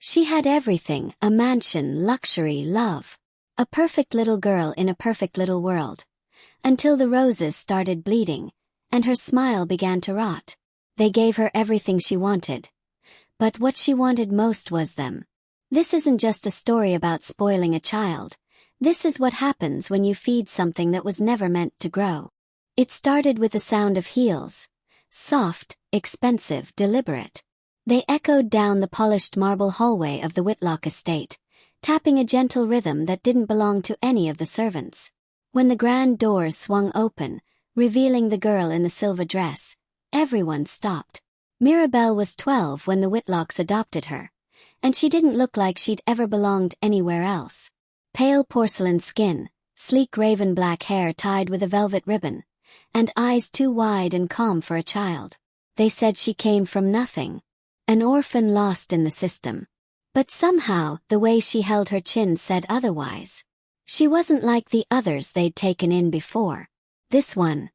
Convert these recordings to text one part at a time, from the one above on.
She had everything: a mansion, luxury, love. A perfect little girl in a perfect little world. Until the roses started bleeding, and her smile began to rot. They gave her everything she wanted. But what she wanted most was them. This isn't just a story about spoiling a child. This is what happens when you feed something that was never meant to grow. It started with the sound of heels. Soft, expensive, deliberate. They echoed down the polished marble hallway of the Whitlock estate, tapping a gentle rhythm that didn't belong to any of the servants. When the grand doors swung open, revealing the girl in the silver dress, everyone stopped. Mirabelle was 12 when the Whitlocks adopted her, and she didn't look like she'd ever belonged anywhere else. Pale porcelain skin, sleek raven black hair tied with a velvet ribbon, and eyes too wide and calm for a child. They said she came from nothing. An orphan lost in the system. But somehow, the way she held her chin said otherwise. She wasn't like the others they'd taken in before. This one.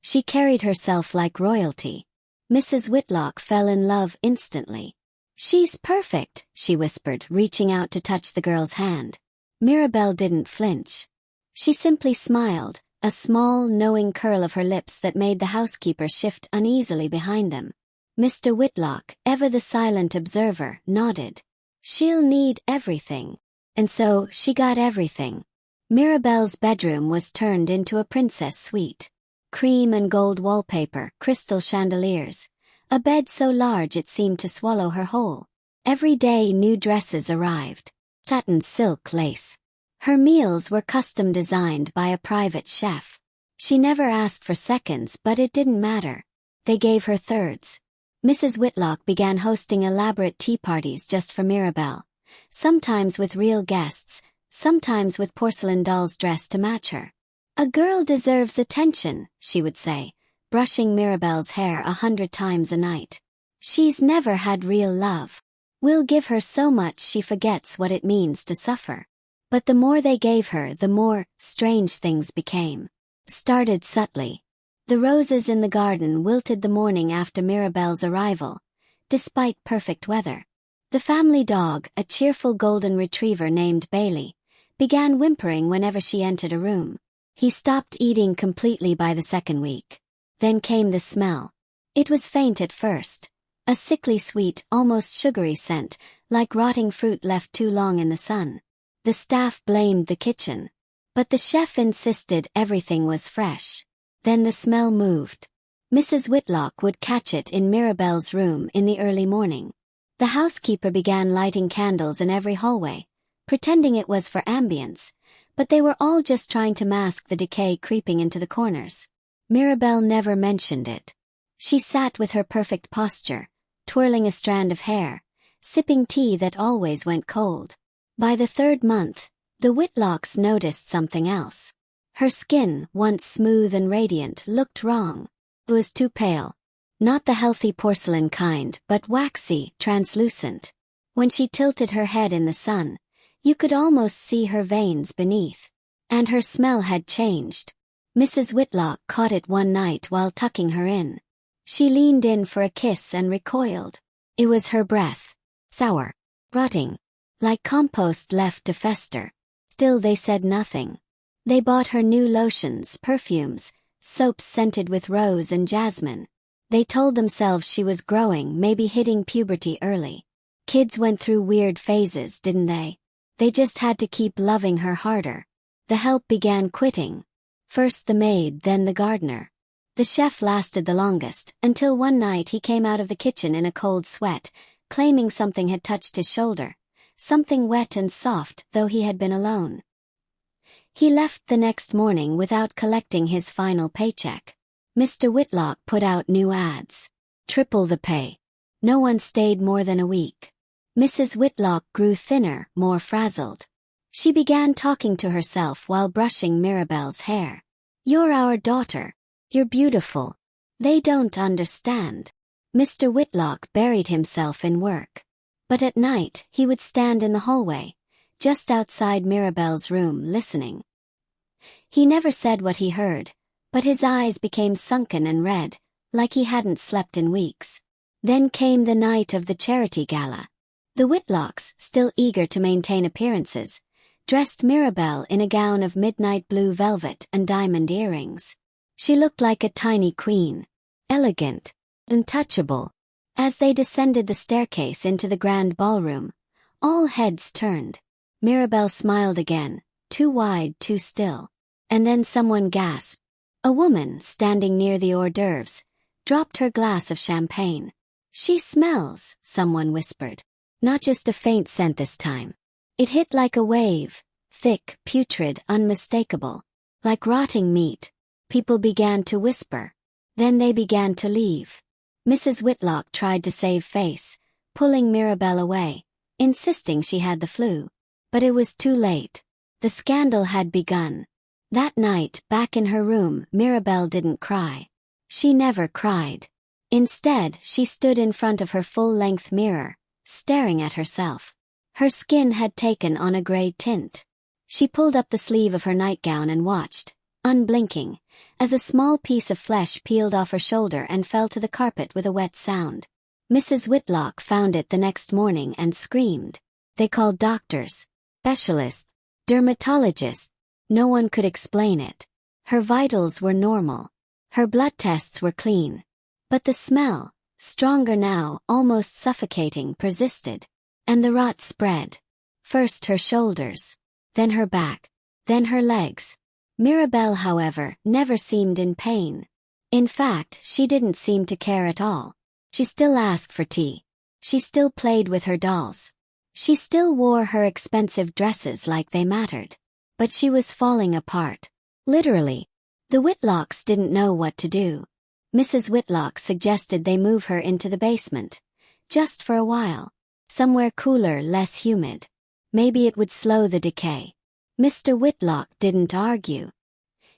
She carried herself like royalty. Mrs. Whitlock fell in love instantly. "She's perfect," she whispered, reaching out to touch the girl's hand. Mirabelle didn't flinch. She simply smiled, a small, knowing curl of her lips that made the housekeeper shift uneasily behind them. Mr. Whitlock, ever the silent observer, nodded. "She'll need everything." And so, she got everything. Mirabelle's bedroom was turned into a princess suite. Cream and gold wallpaper, crystal chandeliers. A bed so large it seemed to swallow her whole. Every day new dresses arrived. Satin silk lace. Her meals were custom designed by a private chef. She never asked for seconds, but it didn't matter. They gave her thirds. Mrs. Whitlock began hosting elaborate tea parties just for Mirabelle, sometimes with real guests, sometimes with porcelain dolls dressed to match her. "A girl deserves attention," she would say, brushing Mirabelle's hair 100 times a night. "She's never had real love. We'll give her so much she forgets what it means to suffer." But the more they gave her, the more strange things became. Started subtly. The roses in the garden wilted the morning after Mirabelle's arrival, despite perfect weather. The family dog, a cheerful golden retriever named Bailey, began whimpering whenever she entered a room. He stopped eating completely by the second week. Then came the smell. It was faint at first, a sickly sweet, almost sugary scent, like rotting fruit left too long in the sun. The staff blamed the kitchen, but the chef insisted everything was fresh. Then the smell moved. Mrs. Whitlock would catch it in Mirabelle's room in the early morning. The housekeeper began lighting candles in every hallway, pretending it was for ambience, but they were all just trying to mask the decay creeping into the corners. Mirabelle never mentioned it. She sat with her perfect posture, twirling a strand of hair, sipping tea that always went cold. By the third month, the Whitlocks noticed something else. Her skin, once smooth and radiant, looked wrong. It was too pale. Not the healthy porcelain kind, but waxy, translucent. When she tilted her head in the sun, you could almost see her veins beneath. And her smell had changed. Mrs. Whitlock caught it one night while tucking her in. She leaned in for a kiss and recoiled. It was her breath. Sour. Rotting. Like compost left to fester. Still they said nothing. They bought her new lotions, perfumes, soaps scented with rose and jasmine. They told themselves she was growing, maybe hitting puberty early. Kids went through weird phases, didn't they? They just had to keep loving her harder. The help began quitting. First the maid, then the gardener. The chef lasted the longest, until one night he came out of the kitchen in a cold sweat, claiming something had touched his shoulder. Something wet and soft, though he had been alone. He left the next morning without collecting his final paycheck. Mr. Whitlock put out new ads. Triple the pay. No one stayed more than a week. Mrs. Whitlock grew thinner, more frazzled. She began talking to herself while brushing Mirabelle's hair. "You're our daughter. You're beautiful. They don't understand." Mr. Whitlock buried himself in work. But at night, he would stand in the hallway, just outside Mirabelle's room, listening. He never said what he heard, but his eyes became sunken and red, like he hadn't slept in weeks. Then came the night of the charity gala. The Whitlocks, still eager to maintain appearances, dressed Mirabelle in a gown of midnight blue velvet and diamond earrings. She looked like a tiny queen, elegant, untouchable. As they descended the staircase into the grand ballroom, all heads turned. Mirabelle smiled again, too wide, too still. And then someone gasped. A woman, standing near the hors d'oeuvres, dropped her glass of champagne. "She smells," someone whispered. Not just a faint scent this time. It hit like a wave, thick, putrid, unmistakable. Like rotting meat. People began to whisper. Then they began to leave. Mrs. Whitlock tried to save face, pulling Mirabelle away, insisting she had the flu. But it was too late. The scandal had begun. That night, back in her room, Mirabelle didn't cry. She never cried. Instead, she stood in front of her full-length mirror, staring at herself. Her skin had taken on a gray tint. She pulled up the sleeve of her nightgown and watched, unblinking, as a small piece of flesh peeled off her shoulder and fell to the carpet with a wet sound. Mrs. Whitlock found it the next morning and screamed. They called doctors, specialists, dermatologists. No one could explain it. Her vitals were normal. Her blood tests were clean. But the smell, stronger now, almost suffocating, persisted. And the rot spread. First her shoulders, then her back, then her legs. Mirabelle, however, never seemed in pain. In fact, she didn't seem to care at all. She still asked for tea. She still played with her dolls. She still wore her expensive dresses like they mattered. But she was falling apart. Literally. The Whitlocks didn't know what to do. Mrs. Whitlock suggested they move her into the basement. Just for a while. Somewhere cooler, less humid. Maybe it would slow the decay. Mr. Whitlock didn't argue.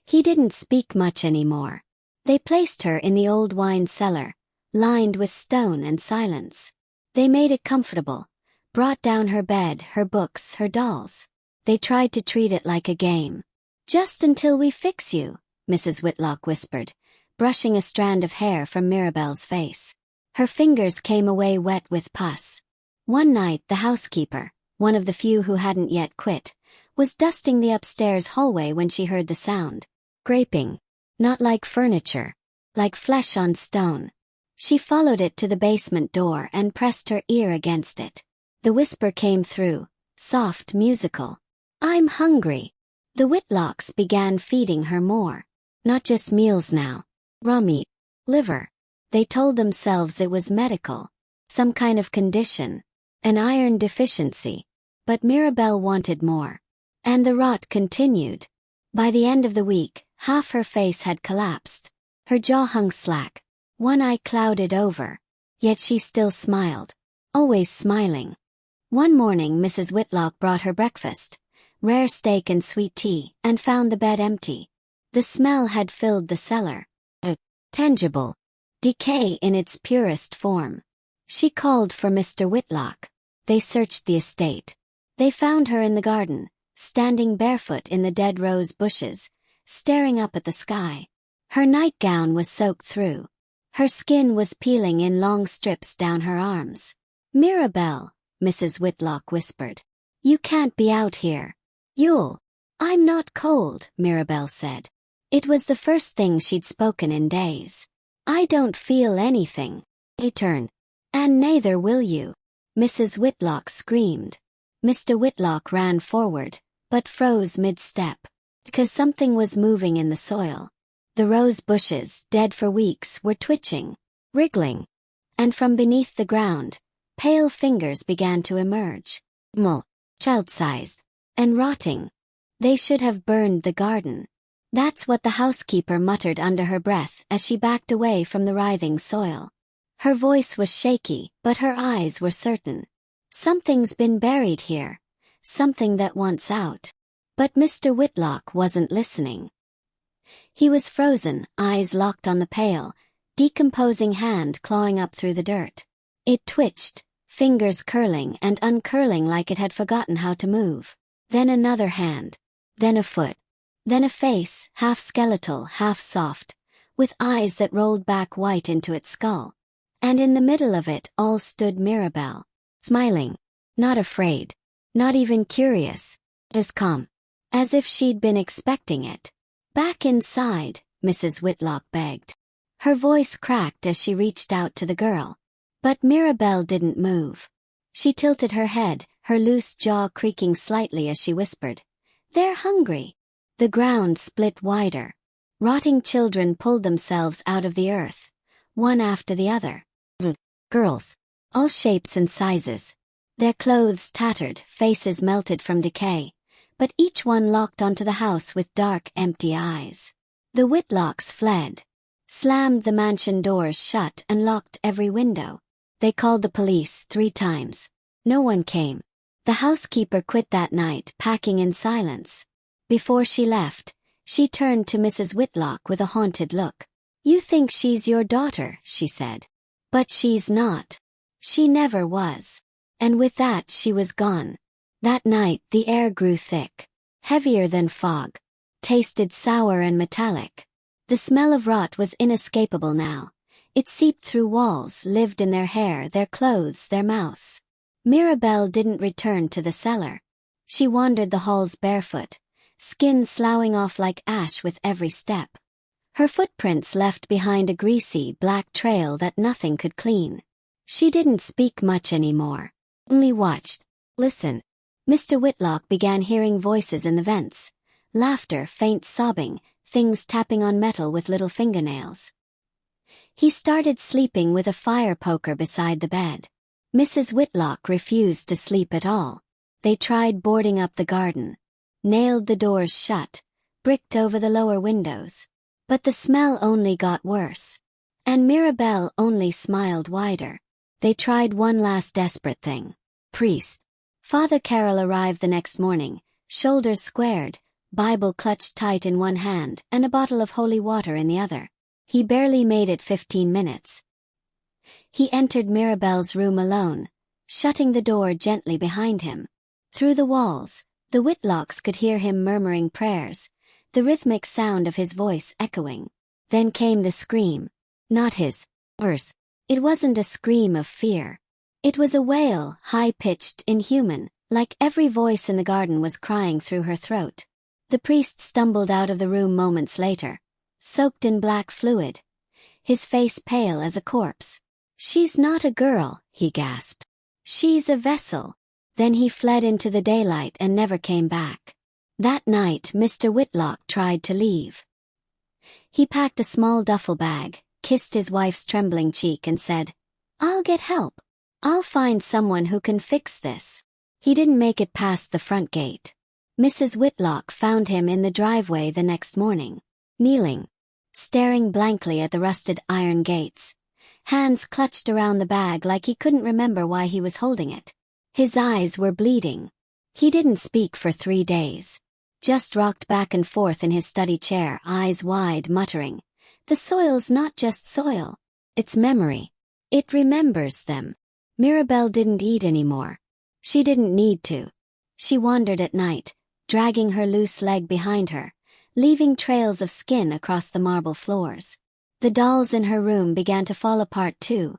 He didn't speak much anymore. They placed her in the old wine cellar, lined with stone and silence. They made it comfortable, brought down her bed, her books, her dolls. They tried to treat it like a game. "Just until we fix you," Mrs. Whitlock whispered, brushing a strand of hair from Mirabelle's face. Her fingers came away wet with pus. One night the housekeeper, one of the few who hadn't yet quit, was dusting the upstairs hallway when she heard the sound. Scraping. Not like furniture. Like flesh on stone. She followed it to the basement door and pressed her ear against it. The whisper came through, soft, musical. "I'm hungry." The Whitlocks began feeding her more. Not just meals now. Raw meat. Liver. They told themselves it was medical. Some kind of condition. An iron deficiency. But Mirabelle wanted more. And the rot continued. By the end of the week, half her face had collapsed. Her jaw hung slack. One eye clouded over. Yet she still smiled. Always smiling. One morning Mrs. Whitlock brought her breakfast. Rare steak and sweet tea, and found the bed empty. The smell had filled the cellar. A tangible decay in its purest form. She called for Mr. Whitlock. They searched the estate. They found her in the garden, standing barefoot in the dead rose bushes, staring up at the sky. Her nightgown was soaked through. Her skin was peeling in long strips down her arms. "Mirabelle," Mrs. Whitlock whispered. "You can't be out here. I'm not cold," Mirabelle said. It was the first thing she'd spoken in days. "I don't feel anything." He turned. "And neither will you." Mrs. Whitlock screamed. Mr. Whitlock ran forward, but froze mid-step. Because something was moving in the soil. The rose bushes, dead for weeks, were twitching, wriggling. And from beneath the ground, pale fingers began to emerge. Small, child-sized, and rotting. They should have burned the garden. That's what the housekeeper muttered under her breath as she backed away from the writhing soil. Her voice was shaky, but her eyes were certain. Something's been buried here. Something that wants out. But Mr. Whitlock wasn't listening. He was frozen, eyes locked on the pale, decomposing hand clawing up through the dirt. It twitched, fingers curling and uncurling like it had forgotten how to move. Then another hand. Then a foot. Then a face, half skeletal, half soft, with eyes that rolled back white into its skull. And in the middle of it all stood Mirabelle, smiling. Not afraid. Not even curious. Just calm. As if she'd been expecting it. Back inside, Mrs. Whitlock begged. Her voice cracked as she reached out to the girl. But Mirabelle didn't move. She tilted her head, her loose jaw creaking slightly as she whispered, "They're hungry." The ground split wider. Rotting children pulled themselves out of the earth, one after the other. Girls. All shapes and sizes. Their clothes tattered, faces melted from decay, but each one locked onto the house with dark, empty eyes. The Whitlocks fled, slammed the mansion doors shut and locked every window. They called the police 3 times. No one came. The housekeeper quit that night, packing in silence. Before she left, she turned to Mrs. Whitlock with a haunted look. "You think she's your daughter," she said. "But she's not. She never was." And with that she was gone. That night the air grew thick, heavier than fog, tasted sour and metallic. The smell of rot was inescapable now. It seeped through walls, lived in their hair, their clothes, their mouths. Mirabelle didn't return to the cellar. She wandered the halls barefoot, skin sloughing off like ash with every step. Her footprints left behind a greasy, black trail that nothing could clean. She didn't speak much anymore. Only watched. Listen. Mr. Whitlock began hearing voices in the vents. Laughter, faint sobbing, things tapping on metal with little fingernails. He started sleeping with a fire poker beside the bed. Mrs. Whitlock refused to sleep at all. They tried boarding up the garden, nailed the doors shut, bricked over the lower windows. But the smell only got worse. And Mirabelle only smiled wider. They tried one last desperate thing. Priest. Father Carroll arrived the next morning, shoulders squared, Bible clutched tight in one hand and a bottle of holy water in the other. He barely made it 15 minutes. He entered Mirabelle's room alone, shutting the door gently behind him. Through the walls, the Whitlocks could hear him murmuring prayers, the rhythmic sound of his voice echoing. Then came the scream. Not his. Hers. It wasn't a scream of fear. It was a wail, high-pitched, inhuman, like every voice in the garden was crying through her throat. The priest stumbled out of the room moments later, soaked in black fluid, his face pale as a corpse. "She's not a girl," he gasped. "She's a vessel." Then he fled into the daylight and never came back. That night Mr. Whitlock tried to leave. He packed a small duffel bag, kissed his wife's trembling cheek and said, "I'll get help. I'll find someone who can fix this." He didn't make it past the front gate. Mrs. Whitlock found him in the driveway the next morning, kneeling, staring blankly at the rusted iron gates, hands clutched around the bag like he couldn't remember why he was holding it. His eyes were bleeding. He didn't speak for 3 days. Just rocked back and forth in his study chair, eyes wide, muttering, "The soil's not just soil. It's memory. It remembers them." Mirabelle didn't eat anymore. She didn't need to. She wandered at night, dragging her loose leg behind her, leaving trails of skin across the marble floors. The dolls in her room began to fall apart too.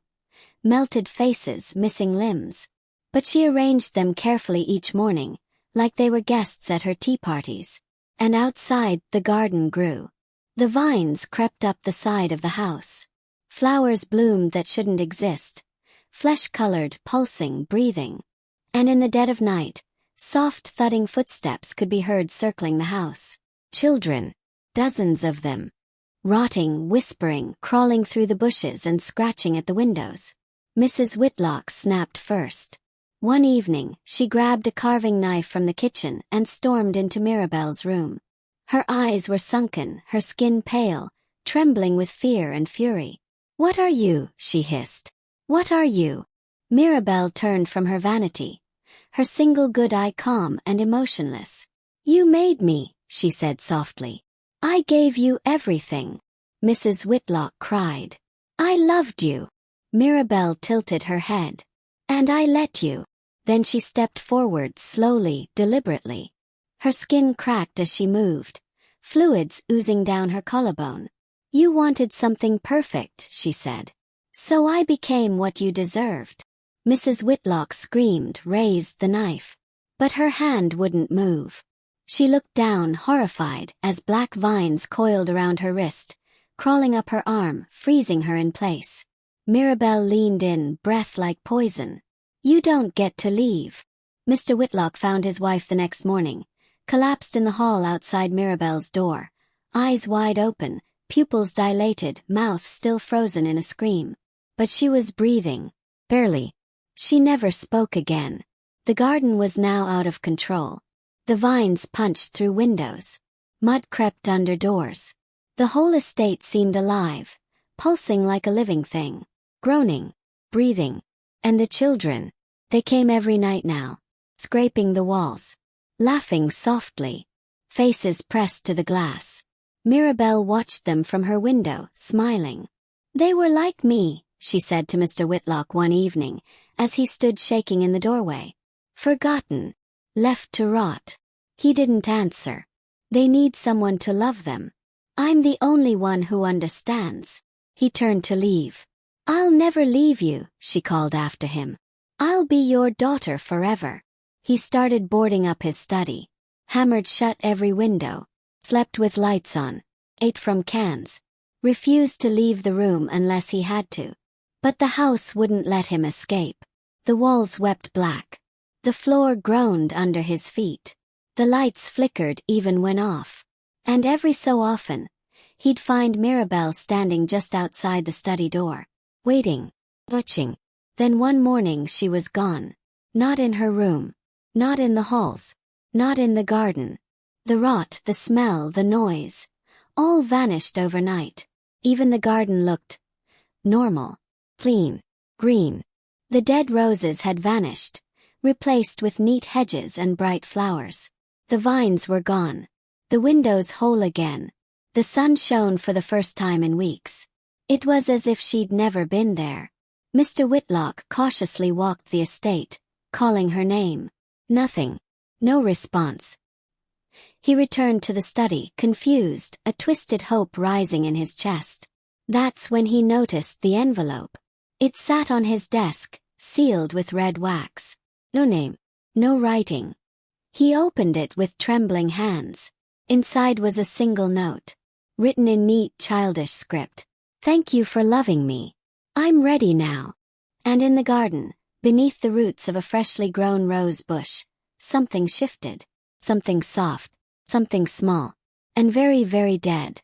Melted faces, missing limbs. But she arranged them carefully each morning, like they were guests at her tea parties. And outside, the garden grew. The vines crept up the side of the house. Flowers bloomed that shouldn't exist. Flesh-colored, pulsing, breathing. And in the dead of night, soft thudding footsteps could be heard circling the house. Children. Dozens of them. Rotting, whispering, crawling through the bushes and scratching at the windows. Mrs. Whitlock snapped first. One evening, she grabbed a carving knife from the kitchen and stormed into Mirabelle's room. Her eyes were sunken, her skin pale, trembling with fear and fury. "What are you?" she hissed. "What are you?" Mirabelle turned from her vanity, her single good eye calm and emotionless. "You made me," she said softly. "I gave you everything." Mrs. Whitlock cried. "I loved you." Mirabelle tilted her head. "And I let you." Then she stepped forward slowly, deliberately. Her skin cracked as she moved, fluids oozing down her collarbone. "You wanted something perfect," she said. "So I became what you deserved." Mrs. Whitlock screamed, raised the knife. But her hand wouldn't move. She looked down, horrified, as black vines coiled around her wrist, crawling up her arm, freezing her in place. Mirabelle leaned in, breath like poison. "You don't get to leave." Mr. Whitlock found his wife the next morning, collapsed in the hall outside Mirabelle's door, eyes wide open, pupils dilated, mouth still frozen in a scream. But she was breathing. Barely. She never spoke again. The garden was now out of control. The vines punched through windows. Mud crept under doors. The whole estate seemed alive, pulsing like a living thing, groaning, breathing. And the children, they came every night now, scraping the walls, laughing softly, faces pressed to the glass. Mirabelle watched them from her window, smiling. "They were like me," she said to Mr. Whitlock one evening, as he stood shaking in the doorway. "Forgotten. Left to rot." He didn't answer. "They need someone to love them. I'm the only one who understands." He turned to leave. "I'll never leave you," she called after him. "I'll be your daughter forever." He started boarding up his study, hammered shut every window, slept with lights on, ate from cans, refused to leave the room unless he had to. But the house wouldn't let him escape. The walls wept black. The floor groaned under his feet. The lights flickered even when off. And every so often, he'd find Mirabelle standing just outside the study door, waiting, watching. Then one morning she was gone. Not in her room. Not in the halls. Not in the garden. The rot, the smell, the noise, all vanished overnight. Even the garden looked normal, clean, green. The dead roses had vanished, replaced with neat hedges and bright flowers. The vines were gone. The windows whole again. The sun shone for the first time in weeks. It was as if she'd never been there. Mr. Whitlock cautiously walked the estate, calling her name. Nothing. No response. He returned to the study, confused, a twisted hope rising in his chest. That's when he noticed the envelope. It sat on his desk, sealed with red wax. No name. No writing. He opened it with trembling hands. Inside was a single note, written in neat childish script. "Thank you for loving me. I'm ready now." And in the garden, beneath the roots of a freshly grown rose bush, something shifted. Something soft, something small, and very, very dead.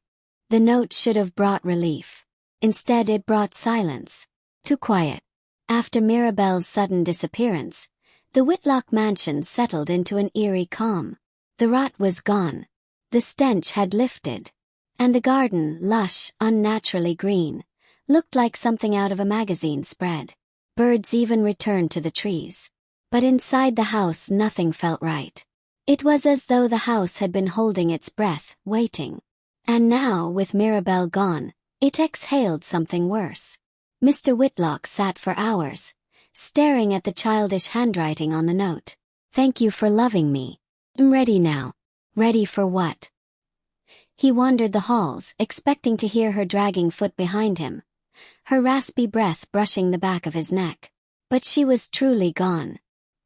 The note should have brought relief. Instead it brought silence. Too quiet. After Mirabelle's sudden disappearance, the Whitlock mansion settled into an eerie calm. The rot was gone. The stench had lifted. And the garden, lush, unnaturally green, looked like something out of a magazine spread. Birds even returned to the trees. But inside the house nothing felt right. It was as though the house had been holding its breath, waiting. And now, with Mirabelle gone, it exhaled something worse. Mr. Whitlock sat for hours, staring at the childish handwriting on the note. "Thank you for loving me. I'm ready now." Ready for what? He wandered the halls, expecting to hear her dragging foot behind him, her raspy breath brushing the back of his neck. But she was truly gone.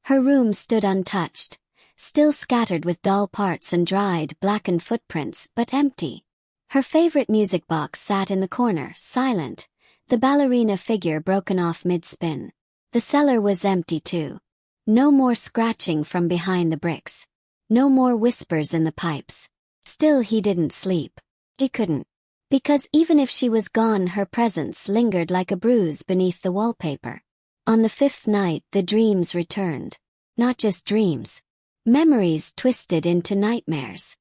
Her room stood untouched, still scattered with dull parts and dried, blackened footprints, but empty. Her favorite music box sat in the corner, silent, the ballerina figure broken off mid-spin. The cellar was empty too. No more scratching from behind the bricks. No more whispers in the pipes. Still he didn't sleep. He couldn't. Because even if she was gone, her presence lingered like a bruise beneath the wallpaper. On the fifth night the dreams returned. Not just dreams. Memories twisted into nightmares.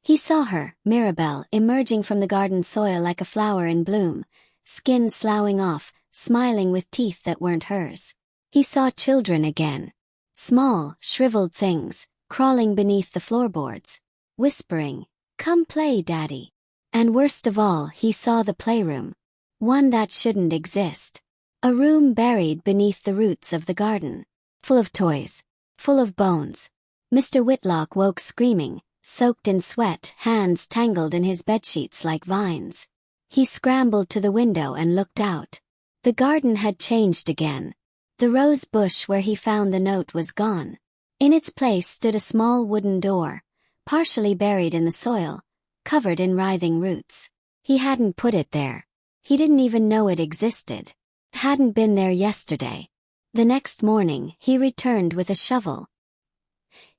He saw her, Mirabelle, emerging from the garden soil like a flower in bloom, skin sloughing off, smiling with teeth that weren't hers. He saw children again. Small, shriveled things, crawling beneath the floorboards, whispering, "Come play, Daddy." And worst of all, he saw the playroom. One that shouldn't exist. A room buried beneath the roots of the garden. Full of toys. Full of bones. Mr. Whitlock woke screaming, soaked in sweat, hands tangled in his bedsheets like vines. He scrambled to the window and looked out. The garden had changed again. The rose bush where he found the note was gone. In its place stood a small wooden door, partially buried in the soil, covered in writhing roots. He hadn't put it there. He didn't even know it existed. It hadn't been there yesterday. The next morning, he returned with a shovel.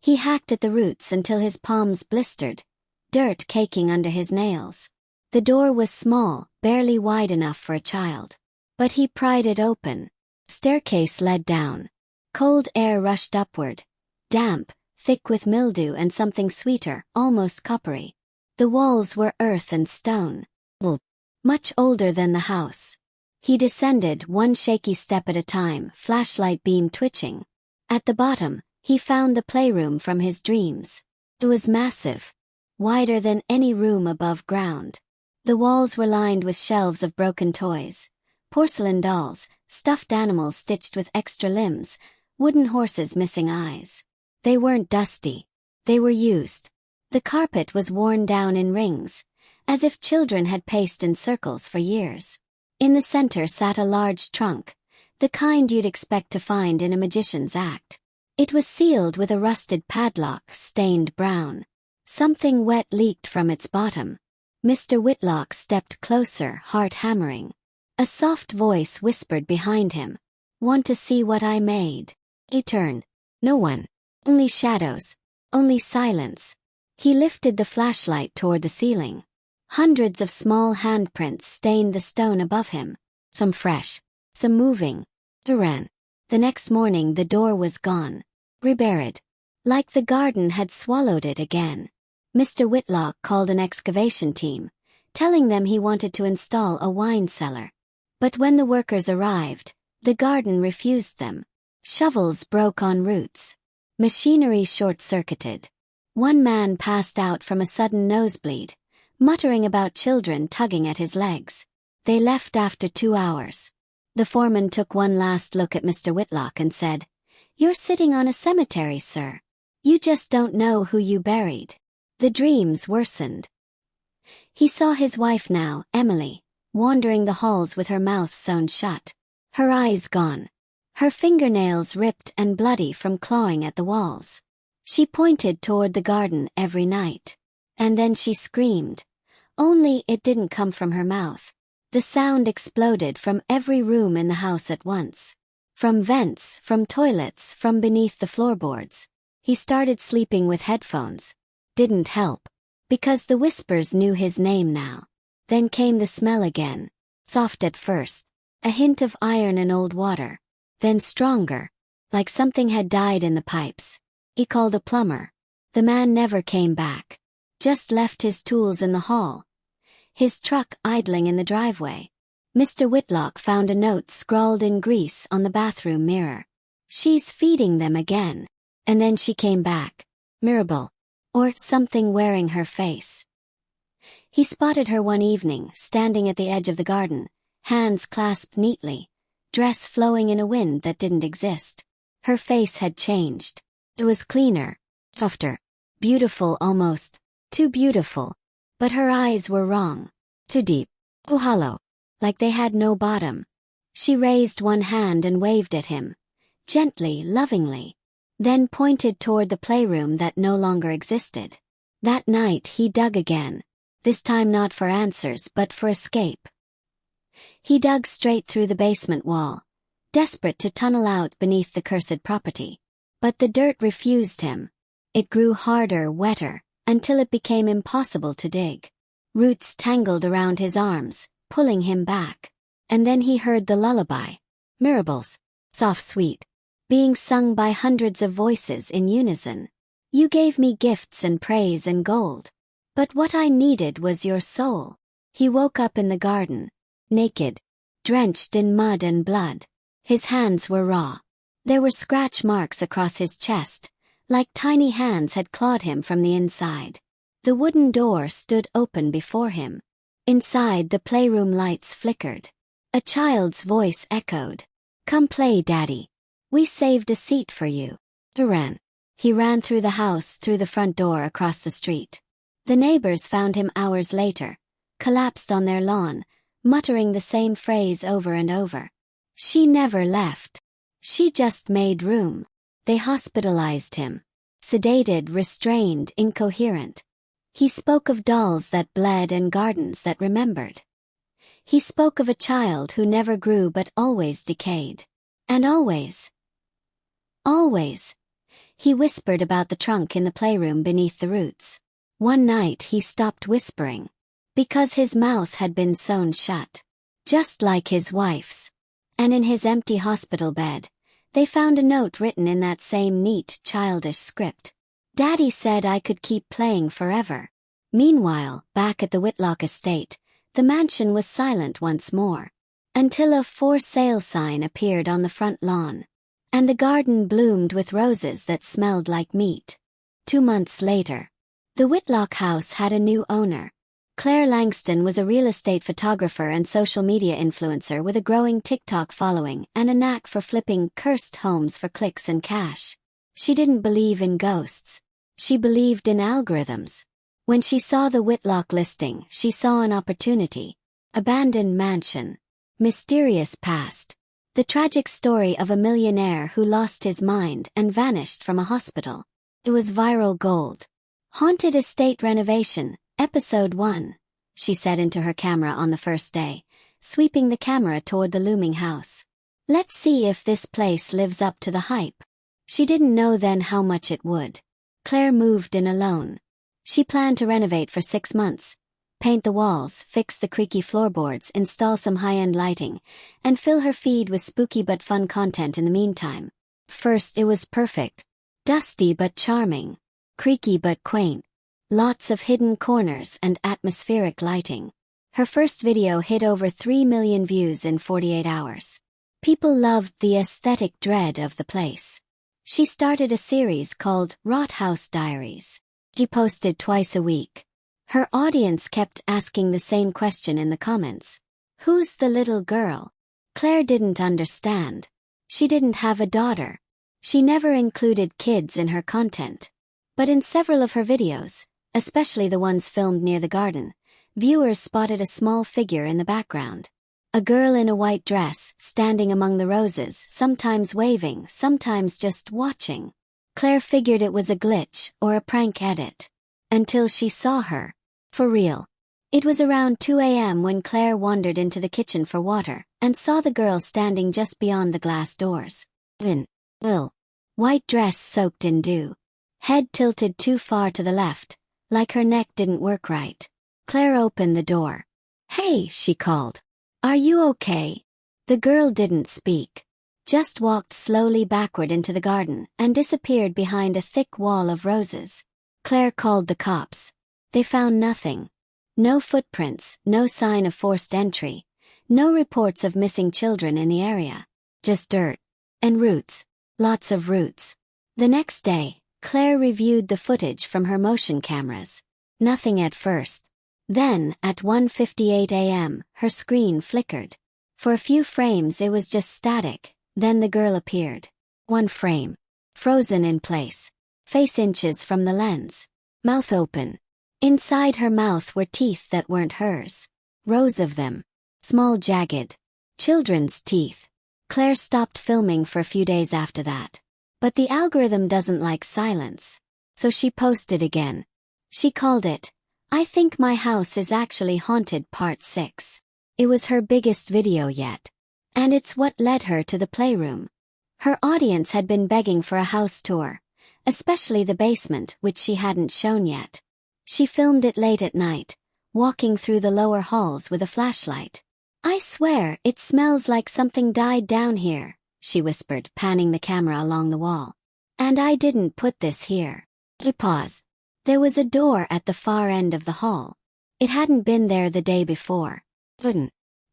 He hacked at the roots until his palms blistered, dirt caking under his nails. The door was small, barely wide enough for a child. But he pried it open. Staircase led down. Cold air rushed upward. Damp, thick with mildew and something sweeter, almost coppery. The walls were earth and stone. Much older than the house. He descended one shaky step at a time, flashlight beam twitching. At the bottom, he found the playroom from his dreams. It was massive. Wider than any room above ground. The walls were lined with shelves of broken toys. Porcelain dolls, stuffed animals stitched with extra limbs, wooden horses missing eyes. They weren't dusty. They were used. The carpet was worn down in rings, as if children had paced in circles for years. In the center sat a large trunk, the kind you'd expect to find in a magician's act. It was sealed with a rusted padlock stained brown. Something wet leaked from its bottom. Mr. Whitlock stepped closer, heart hammering. A soft voice whispered behind him. "Want to see what I made?" He turned. No one. Only shadows. Only silence. He lifted the flashlight toward the ceiling. Hundreds of small handprints stained the stone above him. Some fresh. Some moving. He ran. The next morning the door was gone. Reburied. Like the garden had swallowed it again. Mr. Whitlock called an excavation team, telling them he wanted to install a wine cellar. But when the workers arrived, the garden refused them. Shovels broke on roots. Machinery short-circuited. One man passed out from a sudden nosebleed, muttering about children tugging at his legs. They left after 2 hours. The foreman took one last look at Mr. Whitlock and said, "You're sitting on a cemetery, sir. You just don't know who you buried." The dreams worsened. He saw his wife now, Emily, wandering the halls with her mouth sewn shut. Her eyes gone. Her fingernails ripped and bloody from clawing at the walls. She pointed toward the garden every night. And then she screamed. Only it didn't come from her mouth. The sound exploded from every room in the house at once. From vents, from toilets, from beneath the floorboards. He started sleeping with headphones. Didn't help. Because the whispers knew his name now. Then came the smell again. Soft at first. A hint of iron and old water. Then stronger. Like something had died in the pipes. He called a plumber. The man never came back. Just left his tools in the hall. His truck idling in the driveway. Mr. Whitlock found a note scrawled in grease on the bathroom mirror. "She's feeding them again." And then she came back. Mirabelle. Or something wearing her face. He spotted her one evening, standing at the edge of the garden, hands clasped neatly, dress flowing in a wind that didn't exist. Her face had changed. It was cleaner, softer, beautiful almost, too beautiful. But her eyes were wrong, too deep, too hollow, like they had no bottom. She raised one hand and waved at him, gently, lovingly, then pointed toward the playroom that no longer existed. That night he dug again, this time not for answers but for escape. He dug straight through the basement wall, desperate to tunnel out beneath the cursed property. But the dirt refused him. It grew harder, wetter, until it became impossible to dig. Roots tangled around his arms, pulling him back. And then he heard the lullaby. Mirabelle's, soft sweet, being sung by hundreds of voices in unison. "You gave me gifts and praise and gold. But what I needed was your soul." He woke up in the garden, naked, drenched in mud and blood. His hands were raw. There were scratch marks across his chest, like tiny hands had clawed him from the inside. The wooden door stood open before him. Inside, the playroom lights flickered. A child's voice echoed. "Come play, Daddy. We saved a seat for you." He ran. He ran through the house, through the front door, across the street. The neighbors found him hours later, collapsed on their lawn, muttering the same phrase over and over. "She never left." She just made room. They hospitalized him. Sedated, restrained, incoherent. He spoke of dolls that bled and gardens that remembered. He spoke of a child who never grew but always decayed. And always, he whispered about the trunk in the playroom beneath the roots. One night he stopped whispering, because his mouth had been sewn shut, just like his wife's. And in his empty hospital bed, they found a note written in that same neat, childish script. Daddy said I could keep playing forever. Meanwhile, back at the Whitlock estate, the mansion was silent once more, until a for sale sign appeared on the front lawn. And the garden bloomed with roses that smelled like meat. 2 months later, the Whitlock house had a new owner. Claire Langston was a real estate photographer and social media influencer with a growing TikTok following and a knack for flipping cursed homes for clicks and cash. She didn't believe in ghosts. She believed in algorithms. When she saw the Whitlock listing, she saw an opportunity. Abandoned mansion. Mysterious past. The tragic story of a millionaire who lost his mind and vanished from a hospital. It was viral gold. Haunted estate renovation. Episode 1, she said into her camera on the first day, sweeping the camera toward the looming house. Let's see if this place lives up to the hype. She didn't know then how much it would. Claire moved in alone. She planned to renovate for 6 months, paint the walls, fix the creaky floorboards, install some high-end lighting, and fill her feed with spooky but fun content in the meantime. First it was perfect. Dusty but charming. Creaky but quaint. Lots of hidden corners and atmospheric lighting. Her first video hit over 3 million views in 48 hours. People loved the aesthetic dread of the place. She started a series called House Diaries. She posted twice a week. Her audience kept asking the same question in the comments. Who's the little girl? Claire didn't understand. She didn't have a daughter. She never included kids in her content. But in several of her videos, especially the ones filmed near the garden, viewers spotted a small figure in the background. A girl in a white dress, standing among the roses, sometimes waving, sometimes just watching. Claire figured it was a glitch or a prank edit. Until she saw her. For real. It was around 2 a.m. when Claire wandered into the kitchen for water, and saw the girl standing just beyond the glass doors. White dress soaked in dew. Head tilted too far to the left, like her neck didn't work right. Claire opened the door. Hey, she called. Are you okay? The girl didn't speak. Just walked slowly backward into the garden and disappeared behind a thick wall of roses. Claire called the cops. They found nothing. No footprints, no sign of forced entry, no reports of missing children in the area. Just dirt. And roots. Lots of roots. The next day, Claire reviewed the footage from her motion cameras. Nothing at first. Then, at 1:58 a.m., her screen flickered. For a few frames it was just static, then the girl appeared. One frame. Frozen in place. Face inches from the lens. Mouth open. Inside her mouth were teeth that weren't hers. Rows of them. Small, jagged. Children's teeth. Claire stopped filming for a few days after that. But the algorithm doesn't like silence. So she posted again. She called it, I Think My House Is Actually Haunted Part 6. It was her biggest video yet. And it's what led her to the playroom. Her audience had been begging for a house tour, especially the basement, which she hadn't shown yet. She filmed it late at night, walking through the lower halls with a flashlight. I swear, it smells like something died down here, she whispered, panning the camera along the wall. And I didn't put this here. Pause. There was a door at the far end of the hall. It hadn't been there the day before.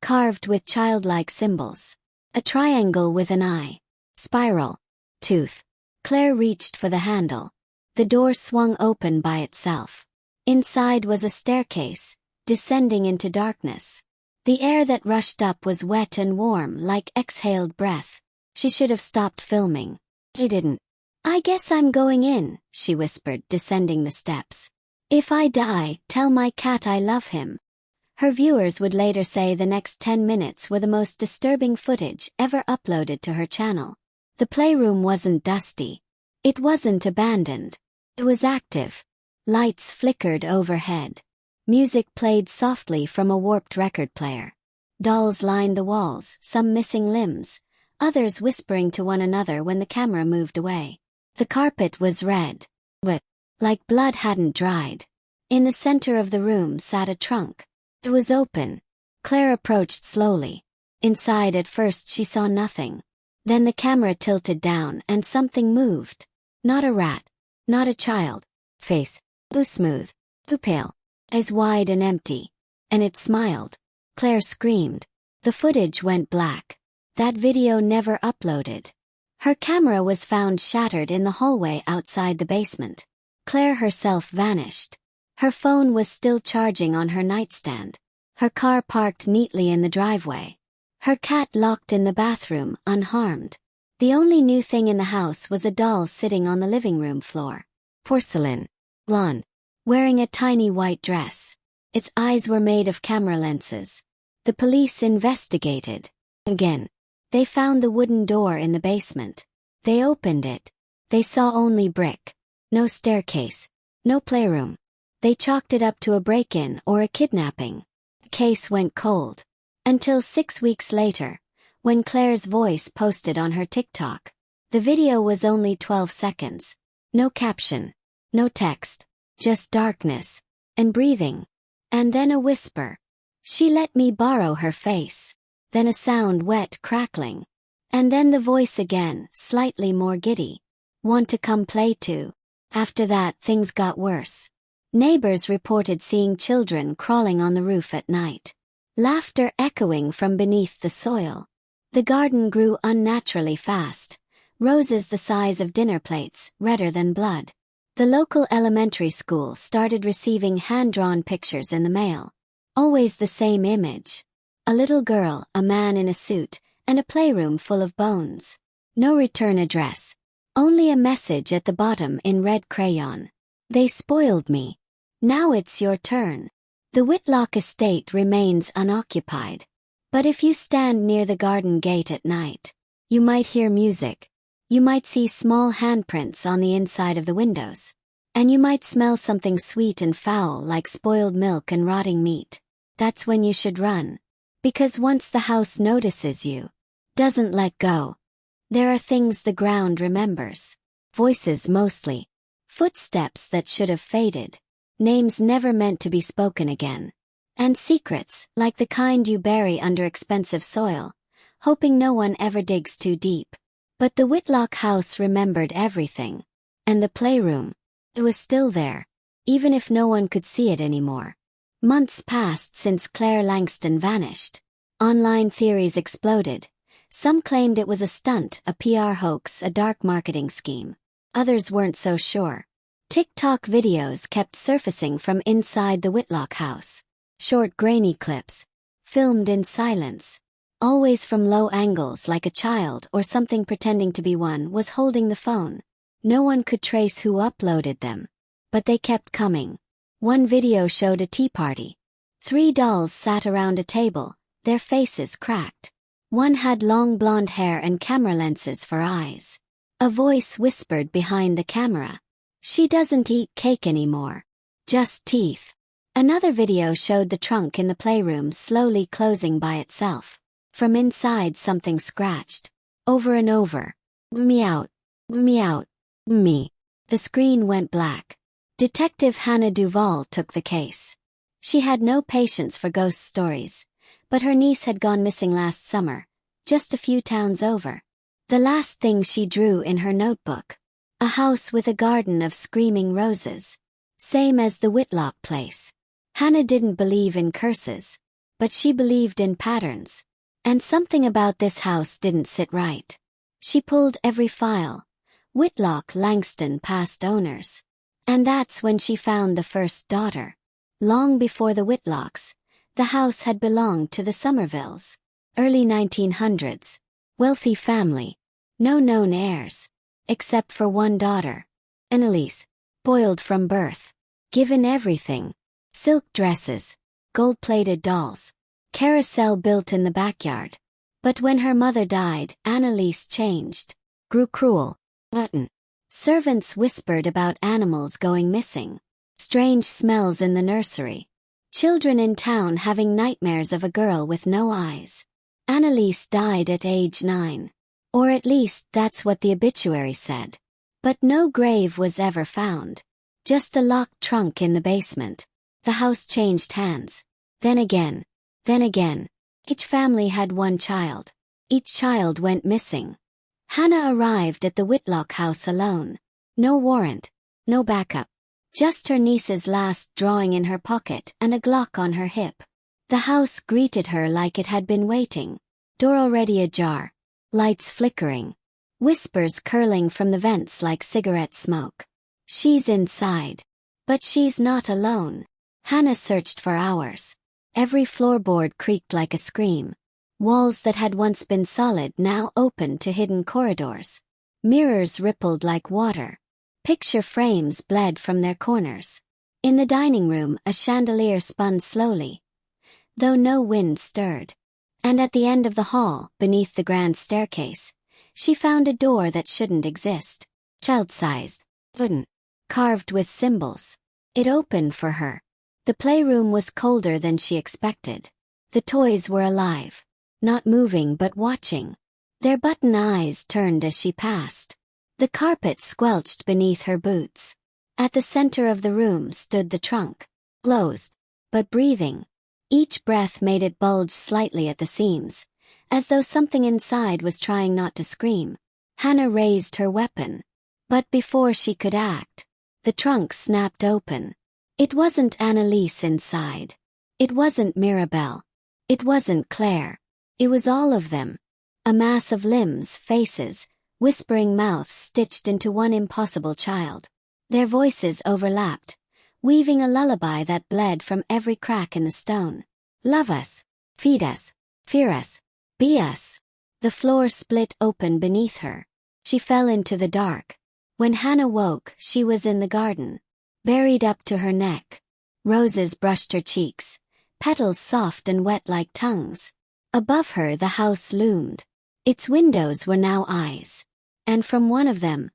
Carved with childlike symbols. A triangle with an eye. Spiral. Tooth. Claire reached for the handle. The door swung open by itself. Inside was a staircase, descending into darkness. The air that rushed up was wet and warm like exhaled breath. She should have stopped filming. She didn't. I guess I'm going in, she whispered, descending the steps. If I die, tell my cat I love him. Her viewers would later say the next 10 minutes were the most disturbing footage ever uploaded to her channel. The playroom wasn't dusty. It wasn't abandoned. It was active. Lights flickered overhead. Music played softly from a warped record player. Dolls lined the walls, some missing limbs, others whispering to one another when the camera moved away. The carpet was red, wet, like blood hadn't dried. In the center of the room sat a trunk. It was open. Claire approached slowly. Inside at first she saw nothing. Then the camera tilted down and something moved. Not a rat. Not a child. Face. Too smooth. Too pale. Eyes wide and empty. And it smiled. Claire screamed. The footage went black. That video never uploaded. Her camera was found shattered in the hallway outside the basement. Claire herself vanished. Her phone was still charging on her nightstand. Her car parked neatly in the driveway. Her cat locked in the bathroom, unharmed. The only new thing in the house was a doll sitting on the living room floor. Porcelain. Blonde. Wearing a tiny white dress. Its eyes were made of camera lenses. The police investigated. Again. They found the wooden door in the basement. They opened it. They saw only brick. No staircase. No playroom. They chalked it up to a break-in or a kidnapping. The case went cold. Until 6 weeks later, when Claire's voice posted on her TikTok. The video was only 12 seconds. No caption. No text. Just darkness. And breathing. And then a whisper. She let me borrow her face. Then a sound wet crackling. And then the voice again, slightly more giddy. Want to come play too? After that things got worse. Neighbors reported seeing children crawling on the roof at night. Laughter echoing from beneath the soil. The garden grew unnaturally fast. Roses the size of dinner plates, redder than blood. The local elementary school started receiving hand-drawn pictures in the mail. Always the same image. A little girl, a man in a suit, and a playroom full of bones. No return address. Only a message at the bottom in red crayon. They spoiled me. Now it's your turn. The Whitlock estate remains unoccupied. But if you stand near the garden gate at night, you might hear music. You might see small handprints on the inside of the windows. And you might smell something sweet and foul like spoiled milk and rotting meat. That's when you should run. Because once the house notices you, doesn't let go. There are things the ground remembers. Voices mostly. Footsteps that should have faded. Names never meant to be spoken again. And secrets, like the kind you bury under expensive soil, hoping no one ever digs too deep. But the Whitlock house remembered everything. And the playroom. It was still there, even if no one could see it anymore. Months passed since Claire Langston vanished. Online theories exploded. Some claimed it was a stunt, a PR hoax, a dark marketing scheme. Others weren't so sure. TikTok videos kept surfacing from inside the Whitlock house. Short grainy clips. Filmed in silence. Always from low angles like a child or something pretending to be one was holding the phone. No one could trace who uploaded them. But they kept coming. One video showed a tea party. 3 dolls sat around a table, their faces cracked. One had long blonde hair and camera lenses for eyes. A voice whispered behind the camera. She doesn't eat cake anymore. Just teeth. Another video showed the trunk in the playroom slowly closing by itself. From inside something scratched. Over and over. Me out. Me out. Me. The screen went black. Detective Hannah Duvall took the case. She had no patience for ghost stories. But her niece had gone missing last summer. Just a few towns over. The last thing she drew in her notebook. A house with a garden of screaming roses. Same as the Whitlock place. Hannah didn't believe in curses. But she believed in patterns. And something about this house didn't sit right. She pulled every file. Whitlock Langston past owners. And that's when she found the first daughter. Long before the Whitlocks, the house had belonged to the Somervilles. Early 1900s. Wealthy family. No known heirs. Except for one daughter. Annalise. Spoiled from birth. Given everything. Silk dresses. Gold-plated dolls. Carousel built in the backyard. But when her mother died, Annalise changed. grew cruel. Button. Servants whispered about animals going missing. Strange smells in the nursery. Children in town having nightmares of a girl with no eyes. Annalise died at age 9. Or at least that's what the obituary said. But no grave was ever found. Just a locked trunk in the basement. The house changed hands. Then again. Then again. Each family had one child. Each child went missing. Hannah arrived at the Whitlock house alone. No warrant. No backup. Just her niece's last drawing in her pocket and a Glock on her hip. The house greeted her like it had been waiting. Door already ajar. Lights flickering. Whispers curling from the vents like cigarette smoke. She's inside. But she's not alone. Hannah searched for hours. Every floorboard creaked like a scream. Walls that had once been solid now opened to hidden corridors. Mirrors rippled like water. Picture frames bled from their corners. In the dining room a chandelier spun slowly, though no wind stirred. And at the end of the hall, beneath the grand staircase, she found a door that shouldn't exist. Child-sized, wooden, carved with symbols. It opened for her. The playroom was colder than she expected. The toys were alive. Not moving but watching. Their button eyes turned as she passed. The carpet squelched beneath her boots. At the center of the room stood the trunk. Closed, but breathing. Each breath made it bulge slightly at the seams, as though something inside was trying not to scream. Hannah raised her weapon. But before she could act, the trunk snapped open. It wasn't Annalise inside. It wasn't Mirabelle. It wasn't Claire. It was all of them. A mass of limbs, faces, whispering mouths stitched into one impossible child. Their voices overlapped, weaving a lullaby that bled from every crack in the stone. Love us, feed us, fear us, be us. The floor split open beneath her. She fell into the dark. When Hannah woke, she was in the garden. Buried up to her neck. Roses brushed her cheeks, petals soft and wet like tongues. Above her the house loomed. Its windows were now eyes. And from one of them,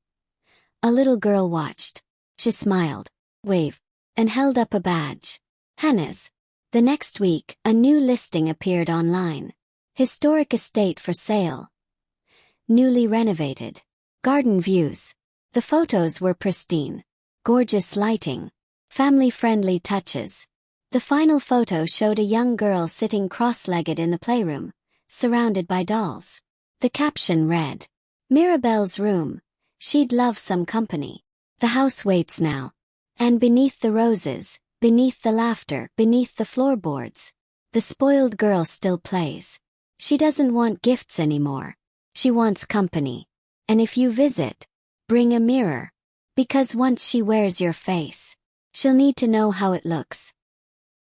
a little girl watched. She smiled, waved, and held up a badge. Hannah's. The next week, a new listing appeared online. Historic estate for sale. Newly renovated. Garden views. The photos were pristine. Gorgeous lighting. Family-friendly touches. The final photo showed a young girl sitting cross-legged in the playroom, surrounded by dolls. The caption read, Mirabelle's room. She'd love some company. The house waits now. And beneath the roses, beneath the laughter, beneath the floorboards, the spoiled girl still plays. She doesn't want gifts anymore. She wants company. And if you visit, bring a mirror. Because once she wears your face, she'll need to know how it looks.